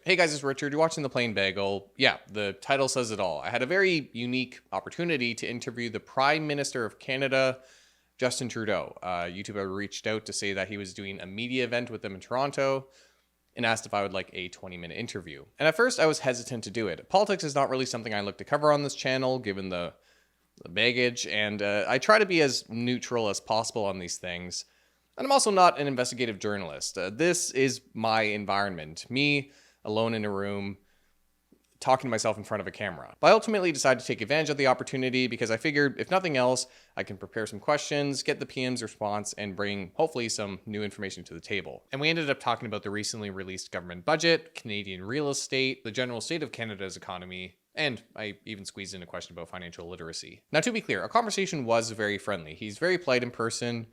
Hey guys, it's Richard. You're watching The Plain Bagel. Yeah, the title says it all. I had a very unique opportunity to interview the Prime Minister of Canada, Justin Trudeau. YouTuber reached out to say that he was doing a media event with them in Toronto and asked if I would like a 20-minute interview. And at first I was hesitant to do it. Politics is not really something I look to cover on this channel, given the baggage, and I try to be as neutral as possible on these things. And I'm also not an investigative journalist. This is my environment. Me, alone in a room, talking to myself in front of a camera. But I ultimately decided to take advantage of the opportunity because I figured, if nothing else, I can prepare some questions, get the PM's response, and bring, hopefully, some new information to the table. And we ended up talking about the recently released government budget, Canadian real estate, the general state of Canada's economy, and I even squeezed in a question about financial literacy. Now, to be clear, our conversation was very friendly. He's very polite in person.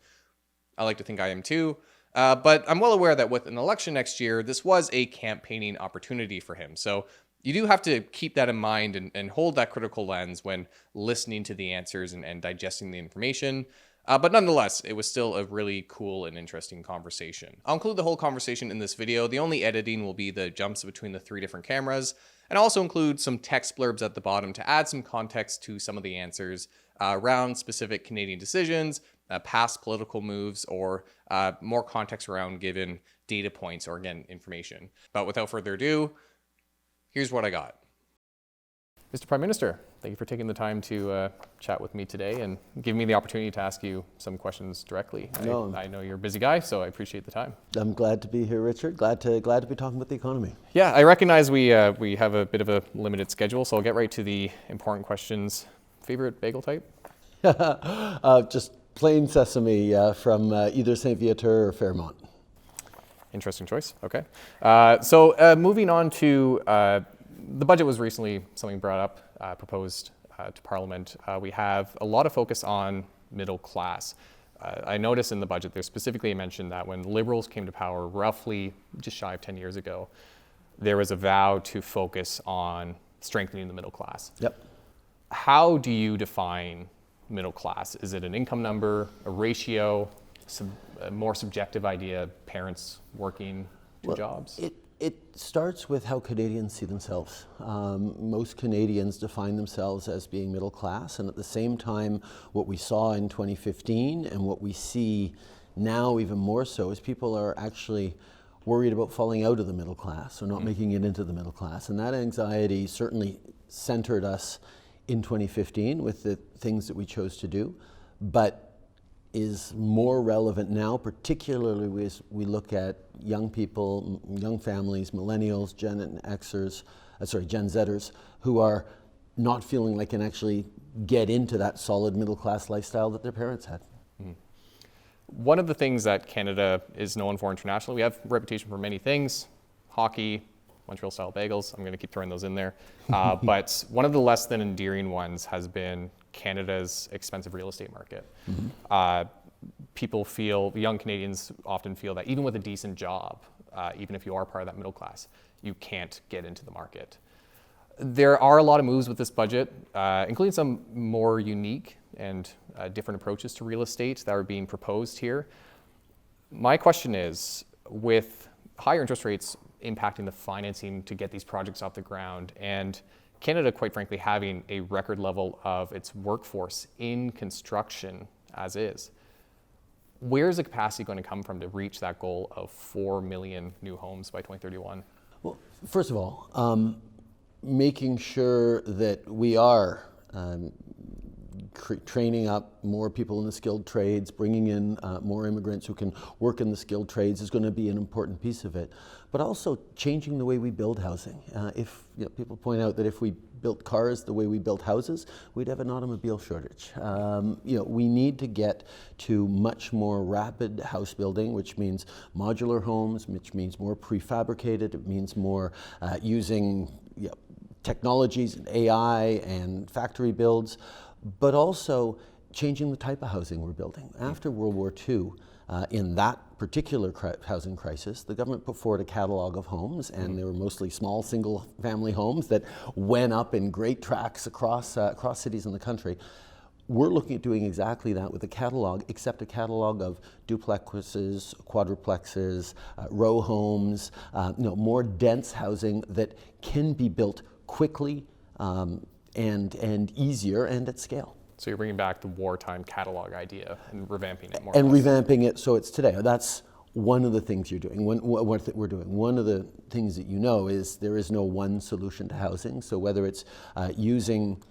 I like to think I am too. But I'm well aware that with an election next year, this was a campaigning opportunity for him. So you do have to keep that in mind and hold that critical lens when listening to the answers and digesting the information. But nonetheless, it was still a really cool and interesting conversation. I'll include the whole conversation in this video. The only editing will be the jumps between the 3 different cameras, and I'll also include some text blurbs at the bottom to add some context to some of the answers around specific Canadian decisions, past political moves, or more context around given data points or, again, information. But without further ado, here's what I got. Mr. Prime Minister, thank you for taking the time to chat with me today and give me the opportunity to ask you some questions directly. No. I know you're a busy guy, so I appreciate the time. I'm glad to be here, Richard. Glad to be talking about the economy. Yeah, I recognize we have a bit of a limited schedule, so I'll get right to the important questions. Favorite bagel type? Just plain sesame from either St. Viateur or Fairmont. Interesting choice. Okay. So moving on to the budget was recently something brought up, proposed to Parliament. We have a lot of focus on middle class. I noticed in the budget there's specifically a mention that when Liberals came to power roughly just shy of 10 years ago, there was a vow to focus on strengthening the middle class. Yep. How do you define middle class? Is it an income number, a ratio, a more subjective idea, parents working two jobs? It starts with how Canadians see themselves. Most Canadians define themselves as being middle class, and at the same time, what we saw in 2015 and what we see now even more so is people are actually worried about falling out of the middle class or not making it into the middle class. And that anxiety certainly centered us in 2015 with the things that we chose to do, but is more relevant now, particularly as we look at young people, young families, millennials, Gen Zers, who are not feeling like can actually get into that solid middle class lifestyle that their parents had. One of the things that Canada is known for internationally, we have a reputation for many things: hockey, Montreal-style bagels. I'm going to keep throwing those in there. But one of the less than endearing ones has been Canada's expensive real estate market. People feel, young Canadians often feel that even with a decent job, even if you are part of that middle class, you can't get into the market. There are a lot of moves with this budget, including some more unique and different approaches to real estate that are being proposed here. My question is, with higher interest rates impacting the financing to get these projects off the ground, and Canada, quite frankly, having a record level of its workforce in construction as is, where's the capacity going to come from to reach that goal of 4 million new homes by 2031? Well, first of all, making sure that we are training up more people in the skilled trades, bringing in more immigrants who can work in the skilled trades is going to be an important piece of it. But also changing the way we build housing. If people point out that if we built cars the way we built houses, we'd have an automobile shortage. We need to get to much more rapid house building, which means modular homes, which means more prefabricated. It means more using technologies and AI and factory builds, but also changing the type of housing we're building. After World War II, in that particular housing crisis, the government put forward a catalog of homes, and they were mostly small single-family homes that went up in great tracts across cities in the country. we're looking at doing exactly that with a catalog, except a catalog of duplexes, quadruplexes, row homes, more dense housing that can be built quickly and easier and at scale. So you're bringing back the wartime catalog idea and revamping it more. And revamping it so it's today. That's one of the things you're doing. What we're doing. One of the things that you know is there is no one solution to housing. So whether it's using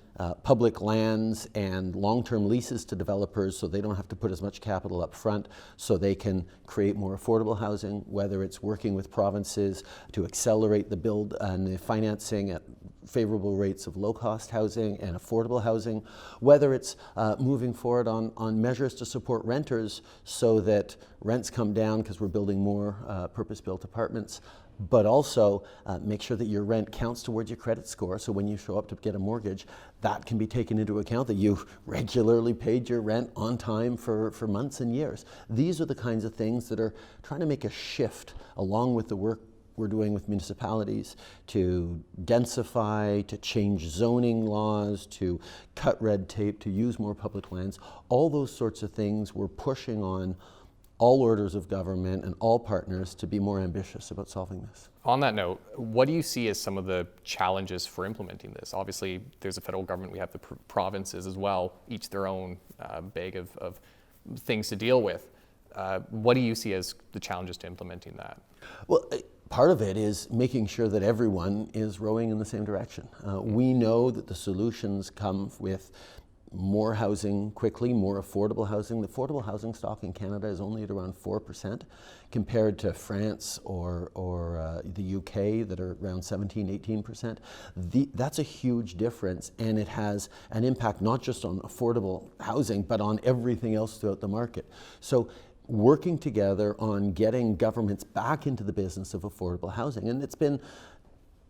public lands and long-term leases to developers so they don't have to put as much capital up front so they can create more affordable housing, whether it's working with provinces to accelerate the build and the financing at favorable rates of low-cost housing and affordable housing, whether it's moving forward on measures to support renters so that rents come down because we're building more purpose-built apartments, but also make sure that your rent counts towards your credit score. So when you show up to get a mortgage, that can be taken into account that you regularly paid your rent on time for months and years. These are the kinds of things that are trying to make a shift along with the work we're doing with municipalities to densify, to change zoning laws, to cut red tape, to use more public lands. All those sorts of things we're pushing on all orders of government and all partners to be more ambitious about solving this. On that note, what do you see as some of the challenges for implementing this? Obviously, there's a federal government, we have the provinces as well, each their own bag of things to deal with. What do you see as the challenges to implementing that? Well, part of it is making sure that everyone is rowing in the same direction. We know that the solutions come with more housing quickly, more affordable housing. The affordable housing stock in Canada is only at around 4% compared to France or the UK that are around 17, 18%. That's a huge difference, and it has an impact not just on affordable housing, but on everything else throughout the market. So working together on getting governments back into the business of affordable housing, and it's been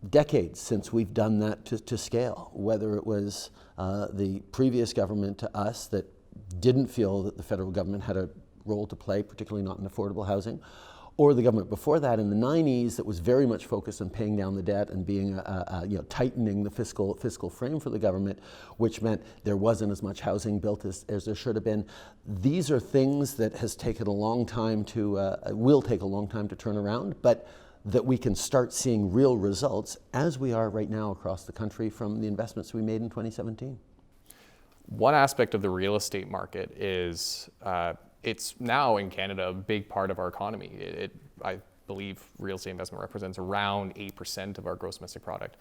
decades since we've done that to scale, whether it was the previous government to us that didn't feel that the federal government had a role to play, particularly not in affordable housing, or the government before that in the 90s that was very much focused on paying down the debt and being tightening the fiscal frame for the government, which meant there wasn't as much housing built as there should have been. These are things that has taken a long time to, will take a long time to turn around, but that we can start seeing real results as we are right now across the country from the investments we made in 2017. One aspect of the real estate market is it's now in Canada a big part of our economy. I believe real estate investment represents around 8% of our gross domestic product.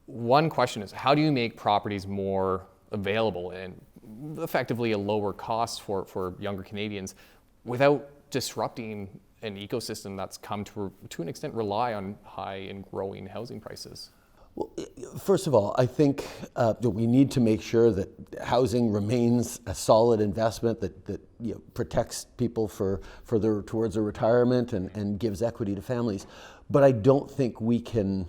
One question is, how do you make properties more available and effectively a lower cost for younger Canadians without disrupting an ecosystem that's come to an extent rely on high and growing housing prices? Well, first of all, I think that we need to make sure that housing remains a solid investment that protects people towards their retirement and gives equity to families. But I don't think we can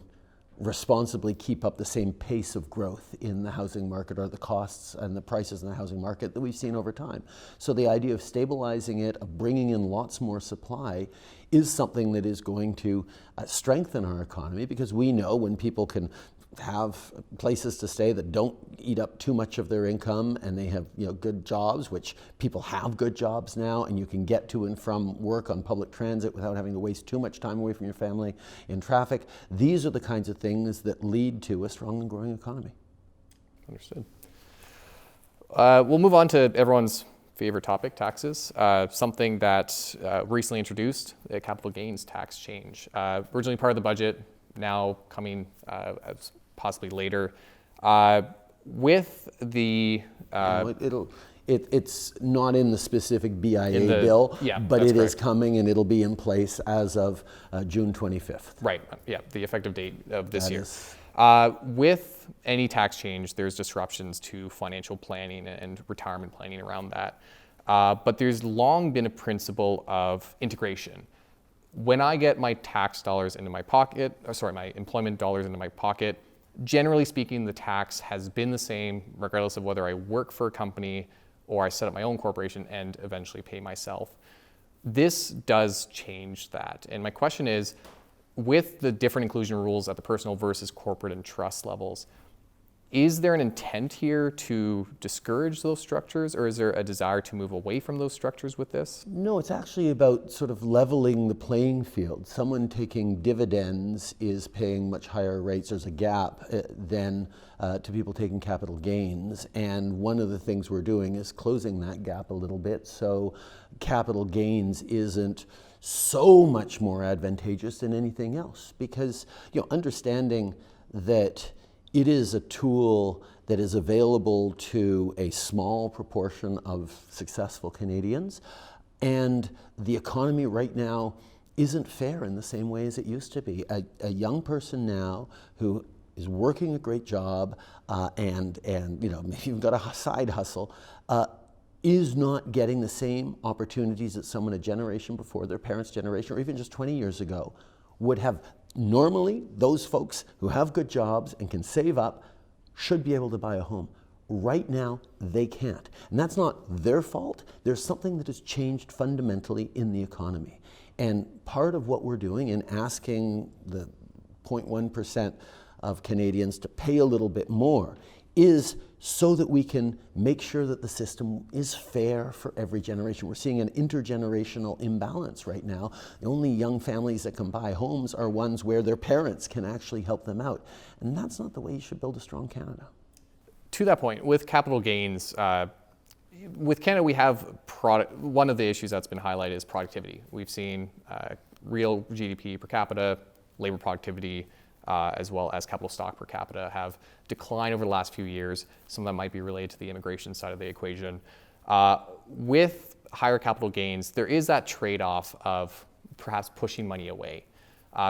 responsibly keep up the same pace of growth in the housing market or the costs and the prices in the housing market that we've seen over time. So the idea of stabilizing it, of bringing in lots more supply is something that is going to strengthen our economy, because we know when people can have places to stay that don't eat up too much of their income and they have good jobs, which people have good jobs now, and you can get to and from work on public transit without having to waste too much time away from your family in traffic. These are the kinds of things that lead to a strong and growing economy. Understood. We'll move on to everyone's favorite topic, taxes. Something that recently introduced, a capital gains tax change. Originally part of the budget, now coming as possibly later. With the... It's not in the specific BIA bill, but it is coming, and it'll be in place as of June 25th. Right, yeah, the effective date of this year. With any tax change, there's disruptions to financial planning and retirement planning around that. But there's long been a principle of integration. When I get my tax dollars into my pocket, my employment dollars into my pocket, generally speaking, the tax has been the same regardless of whether I work for a company or I set up my own corporation and eventually pay myself. This does change that. And my question is, with the different inclusion rules at the personal versus corporate and trust levels, Is there an intent here to discourage those structures, or is there a desire to move away from those structures with this? No, it's actually about sort of leveling the playing field. Someone taking dividends is paying much higher rates. There's a gap than to people taking capital gains. And one of the things we're doing is closing that gap a little bit. So capital gains isn't so much more advantageous than anything else, because understanding that it is a tool that is available to a small proportion of successful Canadians, and the economy right now isn't fair in the same way as it used to be. A young person now who is working a great job and maybe even got a side hustle is not getting the same opportunities that someone a generation before, their parents' generation, or even just 20 years ago would have. Normally, those folks who have good jobs and can save up should be able to buy a home. Right now, they can't. And that's not their fault. There's something that has changed fundamentally in the economy. And part of what we're doing in asking the 0.1% of Canadians to pay a little bit more is so that we can make sure that the system is fair for every generation. We're seeing an intergenerational imbalance right now. The only young families that can buy homes are ones where their parents can actually help them out. And that's not the way you should build a strong Canada. To that point, with capital gains, with Canada, we have one of the issues that's been highlighted is productivity. We've seen real GDP per capita, labor productivity, as well as capital stock per capita have declined over the last few years. Some of that might be related to the immigration side of the equation. With higher capital gains, there is that trade-off of perhaps pushing money away.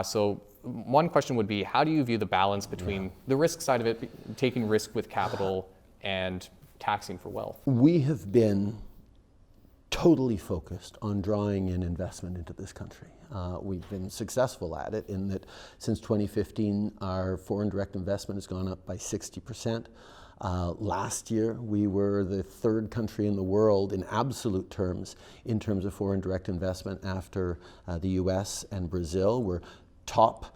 So one question would be, how do you view the balance between the risk side of it, taking risk with capital, and taxing for wealth? We have been totally focused on drawing in investment into this country. We've been successful at it in that since 2015, our foreign direct investment has gone up by 60%. Last year, we were the third country in the world in absolute terms in terms of foreign direct investment after the US and Brazil. We're top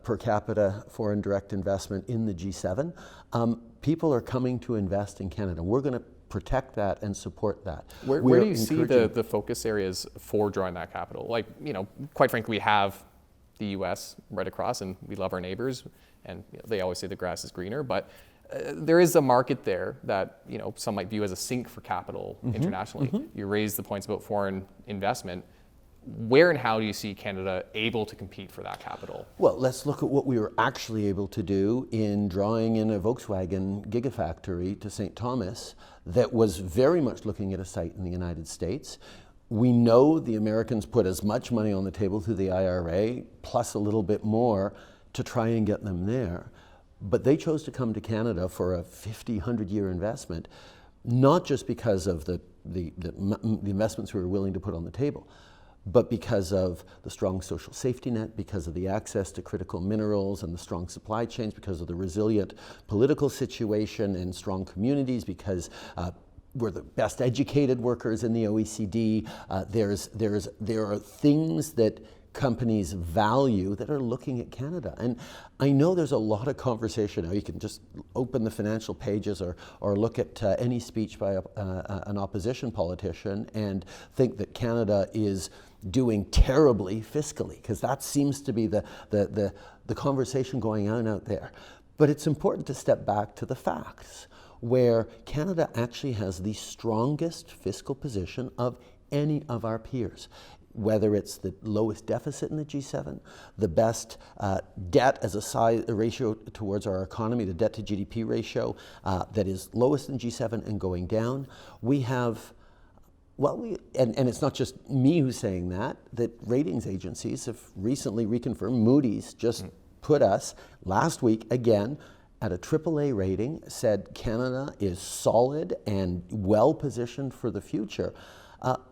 per capita foreign direct investment in the G7. People are coming to invest in Canada. We're going to protect that and support that. Where do you see the focus areas for drawing that capital? Like, quite frankly, we have the US right across, and we love our neighbors, and they always say the grass is greener, but there is a market there that some might view as a sink for capital internationally. You raise the points about foreign investment. Where and how do you see Canada able to compete for that capital? Well, let's look at what we were actually able to do in drawing in a Volkswagen gigafactory to St. Thomas that was very much looking at a site in the United States. We know the Americans put as much money on the table through the IRA, plus a little bit more, to try and get them there. But they chose to come to Canada for a 50, 100-year investment, not just because of the investments we were willing to put on the table, but because of the strong social safety net, because of the access to critical minerals and the strong supply chains, because of the resilient political situation and strong communities, because we're the best educated workers in the OECD. There are things that companies value that are looking at Canada. And I know there's a lot of conversation now. You can just open the financial pages or look at any speech by an opposition politician and think that Canada is doing terribly fiscally, because that seems to be the conversation going on out there. But it's important to step back to the facts, where Canada actually has the strongest fiscal position of any of our peers, whether it's the lowest deficit in the G7, the best debt as a ratio towards our economy, the debt to GDP ratio that is lowest in G7 and going down. We have, and it's not just me who's saying that ratings agencies have recently reconfirmed. Moody's just put us last week again at a AAA rating, said Canada is solid and well positioned for the future.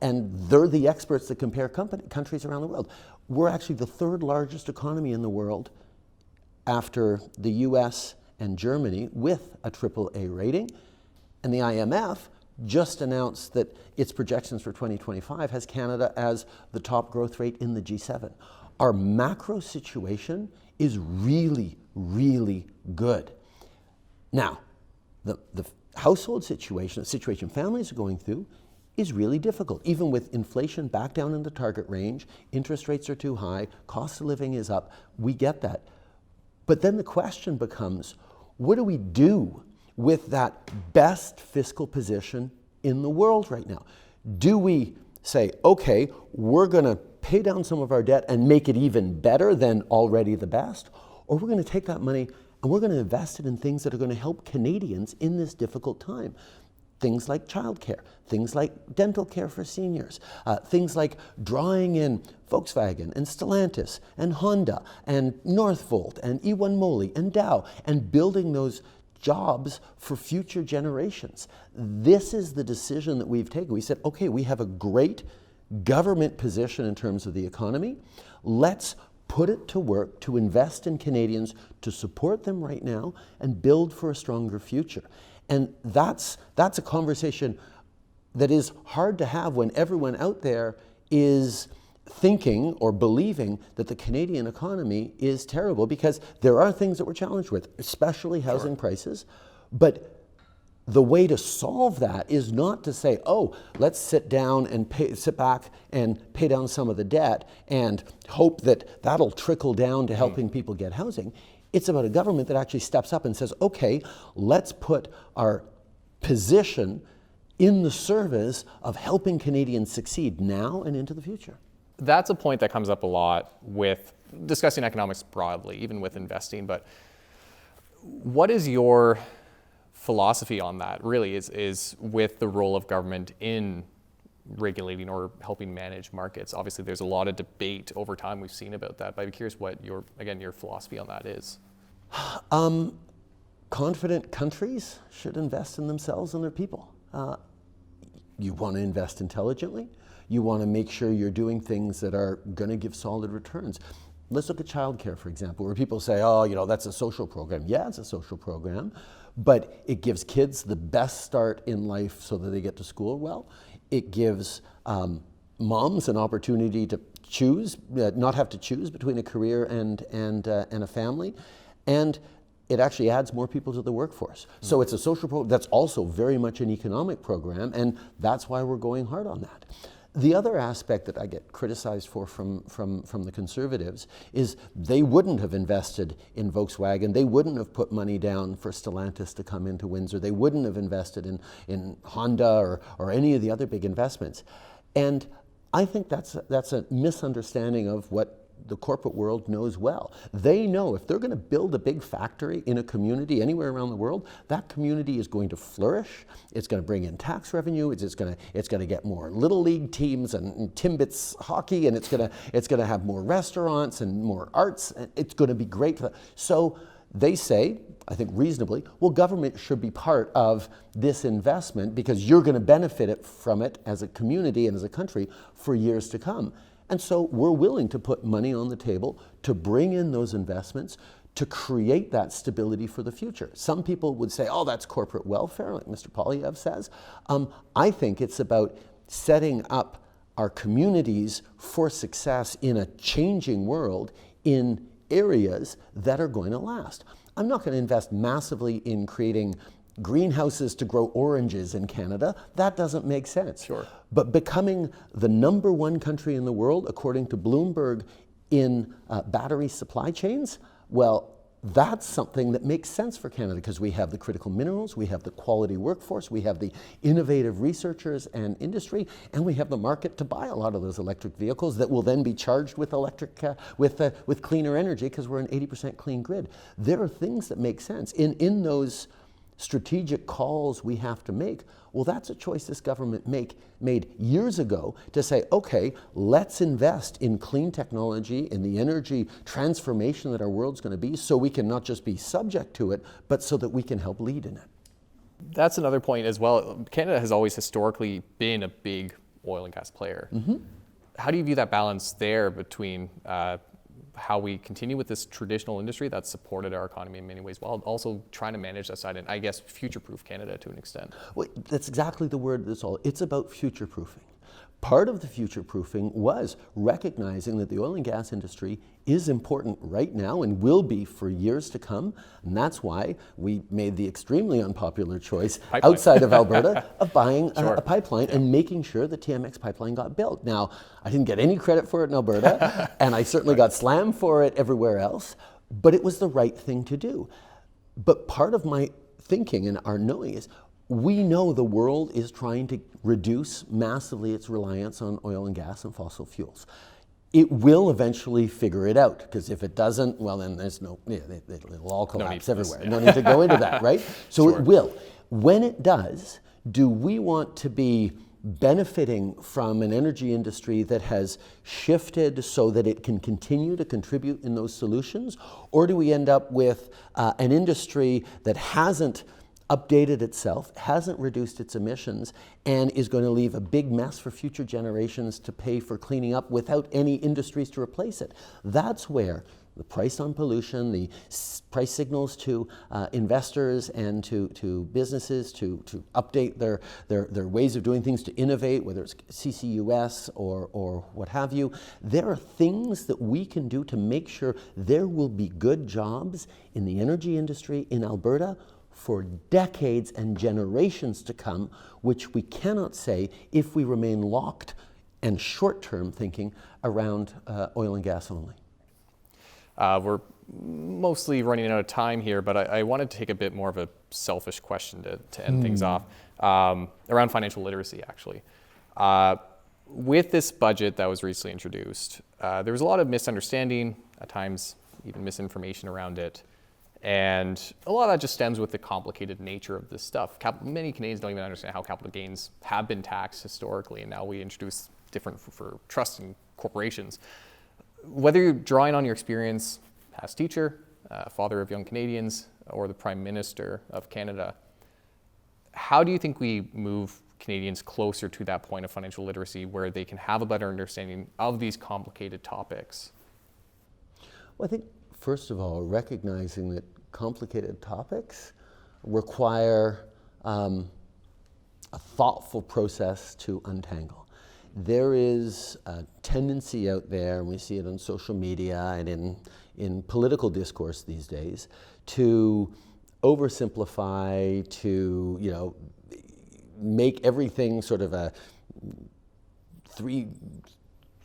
And they're the experts that compare countries around the world. We're actually the third largest economy in the world after the US and Germany with a AAA rating. And the IMF just announced that its projections for 2025 has Canada as the top growth rate in the G7. Our macro situation is really, really good. Now, household situation, the situation families are going through, is really difficult. Even with inflation back down in the target range, interest rates are too high, cost of living is up, we get that. But then the question becomes, what do we do with that best fiscal position in the world right now? Do we say, okay, we're going to pay down some of our debt and make it even better than already the best? Or we're going to take that money and we're going to invest it in things that are going to help Canadians in this difficult time. Things like childcare, things like dental care for seniors, things like drawing in Volkswagen and Stellantis and Honda and Northvolt and E1 Moly and Dow and building those jobs for future generations. This is the decision that we've taken. We said, okay, we have a great government position in terms of the economy. Let's put it to work to invest in Canadians, to support them right now and build for a stronger future. And that's a conversation that is hard to have when everyone out there is thinking or believing that the Canadian economy is terrible, because there are things that we're challenged with, especially housing prices. But the way to solve that is not to say, oh, let's sit down and sit back and pay down some of the debt and hope that that'll trickle down to helping people get housing. It's about a government that actually steps up and says, okay, let's put our position in the service of helping Canadians succeed now and into the future. That's a point that comes up a lot with discussing economics broadly, even with investing. But what is your philosophy on that, really, is with the role of government in regulating or helping manage markets? Obviously, there's a lot of debate over time we've seen about that, but I'd be curious what your philosophy on that is. Confident countries should invest in themselves and their people. You want to invest intelligently. You want to make sure you're doing things that are going to give solid returns. Let's look at childcare, for example, where people say, oh, that's a social program. Yeah, it's a social program, but it gives kids the best start in life so that they get to school well. It gives moms an opportunity to choose, not have to choose between a career and a family. And it actually adds more people to the workforce. So it's a social program that's also very much an economic program, and that's why we're going hard on that. The other aspect that I get criticized for from the Conservatives is they wouldn't have invested in Volkswagen. They wouldn't have put money down for Stellantis to come into Windsor. They wouldn't have invested in Honda or any of the other big investments. And I think that's a misunderstanding of what the corporate world knows well. They know if they're going to build a big factory in a community anywhere around the world, that community is going to flourish. It's going to bring in tax revenue. It's going to get more little league teams and Timbits hockey, and it's going to have more restaurants and more arts. It's going to be great. So they say, I think reasonably, well, government should be part of this investment because you're going to benefit from it as a community and as a country for years to come. And so we're willing to put money on the table to bring in those investments to create that stability for the future. Some people would say, oh, that's corporate welfare, like Mr. Polyev says. I think it's about setting up our communities for success in a changing world in areas that are going to last. I'm not going to invest massively in creating greenhouses to grow oranges in Canada. That doesn't make sense. Sure. But becoming the #1 country in the world, according to Bloomberg, in battery supply chains, well, that's something that makes sense for Canada because we have the critical minerals, we have the quality workforce, we have the innovative researchers and industry, and we have the market to buy a lot of those electric vehicles that will then be charged with with cleaner energy because we're an 80% clean grid. There are things that make sense. In those strategic calls we have to make, well, that's a choice this government made years ago to say, okay, let's invest in clean technology, in the energy transformation that our world's going to be, so we can not just be subject to it, but so that we can help lead in it. That's another point as well. Canada has always historically been a big oil and gas player. Mm-hmm. How do you view that balance there between how we continue with this traditional industry that's supported our economy in many ways, while also trying to manage that side and, I guess, future-proof Canada to an extent? Well, that's exactly the word that's all. It's about future-proofing. Part of the future proofing was recognizing that the oil and gas industry is important right now and will be for years to come. And that's why we made the extremely unpopular choice outside of Alberta of buying a pipeline and making sure the TMX pipeline got built. Now, I didn't get any credit for it in Alberta, and I certainly got slammed for it everywhere else, but it was the right thing to do. But part of my thinking and our knowing is we know the world is trying to reduce massively its reliance on oil and gas and fossil fuels. It will eventually figure it out, because if it doesn't, well, then there's it'll all collapse everywhere. No need to go into that, right? So it will. When it does, do we want to be benefiting from an energy industry that has shifted so that it can continue to contribute in those solutions? Or do we end up with an industry that hasn't updated itself, hasn't reduced its emissions, and is going to leave a big mess for future generations to pay for cleaning up without any industries to replace it? That's where the price on pollution, the price signals to investors and to businesses to update their ways of doing things, to innovate, whether it's CCUS or what have you. There are things that we can do to make sure there will be good jobs in the energy industry in Alberta for decades and generations to come, which we cannot say if we remain locked and short-term thinking around oil and gas only. We're mostly running out of time here, but I wanted to take a bit more of a selfish question to end things off, around financial literacy, actually. With this budget that was recently introduced, there was a lot of misunderstanding, at times even misinformation around it. And a lot of that just stems with the complicated nature of this stuff. Many Canadians don't even understand how capital gains have been taxed historically, and now we introduce different for trusts and corporations. Whether you're drawing on your experience as teacher, father of young Canadians, or the Prime Minister of Canada, how do you think we move Canadians closer to that point of financial literacy where they can have a better understanding of these complicated topics? Well, I think, first of all, recognizing that complicated topics require a thoughtful process to untangle. There is a tendency out there, and we see it on social media and in political discourse these days, to oversimplify, to make everything sort of a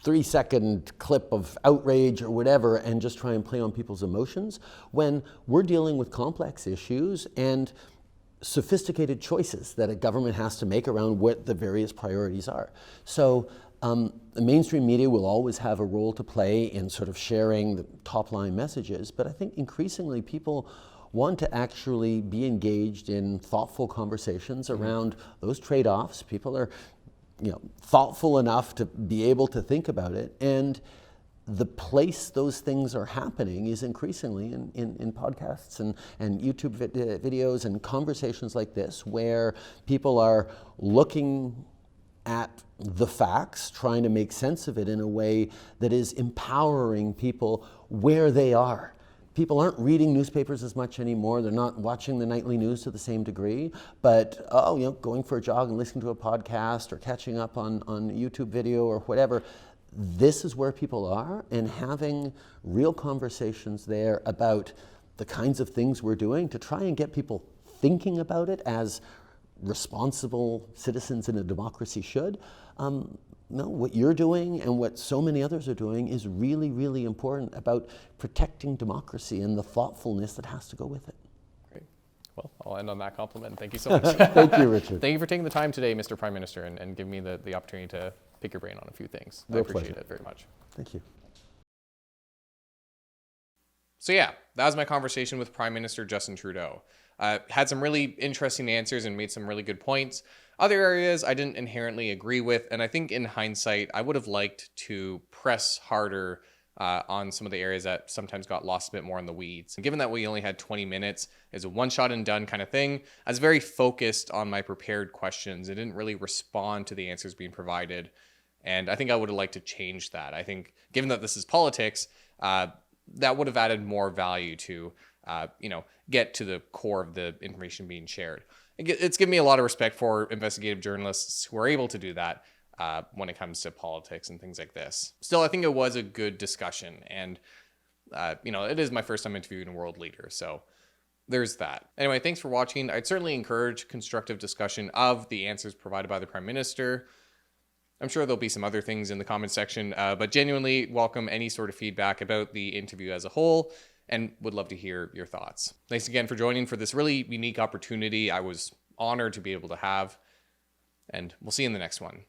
three-second clip of outrage or whatever, and just try and play on people's emotions, when we're dealing with complex issues and sophisticated choices that a government has to make around what the various priorities are. So the mainstream media will always have a role to play in sort of sharing the top-line messages, but I think increasingly people want to actually be engaged in thoughtful conversations around those trade-offs. People are thoughtful enough to be able to think about it, and the place those things are happening is increasingly in podcasts and YouTube videos and conversations like this, where people are looking at the facts, trying to make sense of it in a way that is empowering people where they are. People aren't reading newspapers as much anymore. They're not watching the nightly news to the same degree, but going for a jog and listening to a podcast or catching up on YouTube video or whatever. This is where people are, and having real conversations there about the kinds of things we're doing to try and get people thinking about it as responsible citizens in a democracy should. What you're doing and what so many others are doing is really, really important about protecting democracy and the thoughtfulness that has to go with it. Great. Well, I'll end on that compliment. Thank you so much. Thank you, Richard. Thank you for taking the time today, Mr. Prime Minister, and giving me the opportunity to pick your brain on a few things. I appreciate it very much. Thank you. So yeah, that was my conversation with Prime Minister Justin Trudeau. Had some really interesting answers and made some really good points. Other areas I didn't inherently agree with, and I think in hindsight, I would have liked to press harder on some of the areas that sometimes got lost a bit more in the weeds. And given that we only had 20 minutes, it's a one-shot and done kind of thing, I was very focused on my prepared questions. I didn't really respond to the answers being provided, and I think I would have liked to change that. I think, given that this is politics, that would have added more value to, get to the core of the information being shared. It's given me a lot of respect for investigative journalists who are able to do that. when it comes to politics and things like this. Still, I think it was a good discussion, and it is my first time interviewing a world leader, so there's that. Anyway, thanks for watching. I'd certainly encourage constructive discussion of the answers provided by the Prime Minister. I'm sure there'll be some other things in the comment section, but genuinely welcome any sort of feedback about the interview as a whole, and would love to hear your thoughts. Thanks again for joining for this really unique opportunity I was honored to be able to have, and we'll see you in the next one.